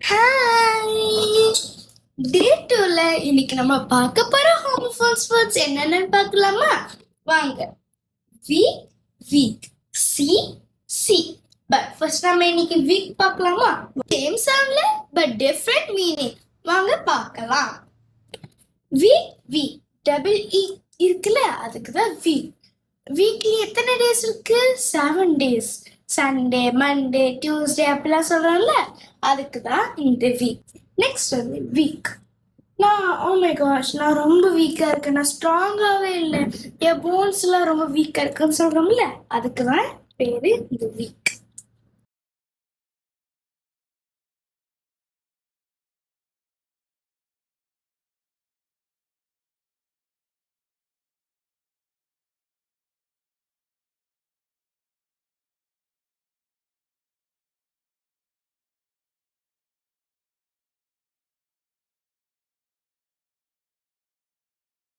Hi, டே 2ல இன்னைக்கு நம்ம பார்க்க போற ஹோமோஃபோன்ஸ் வேர்ட்ஸ் என்னென்னு பார்க்கலாமா? வாங்க. Week weak, see sea. But first நம்ம இன்னைக்கு வீக் பார்க்கலாமா? சேம் சவுண்ட்ல பட் டிஃப்ரெண்ட் மீனிங். வாங்க பார்க்கலாம். வீக் வீக் டபுள் இ இருக்குல்ல, அதுக்கு தான் வீக். வீக்லி எத்தனை டேஸ் இருக்கு? 7 days. சண்டே, மண்டே, டியூஸ்டே அப்படிலாம் சொல்றோம்ல, அதுக்கு தான் இந்த வீக். நெக்ஸ்ட் வந்து வீக். ஓ மை காஷ், நான் ரொம்ப வீக்கா இருக்கேன், நான் ஸ்ட்ராங்காவே இல்லை, என் போன்ஸ்லாம் ரொம்ப வீக்கா இருக்குன்னு சொல்றோம்ல, அதுக்கு தான் பேரு இந்த வீக்.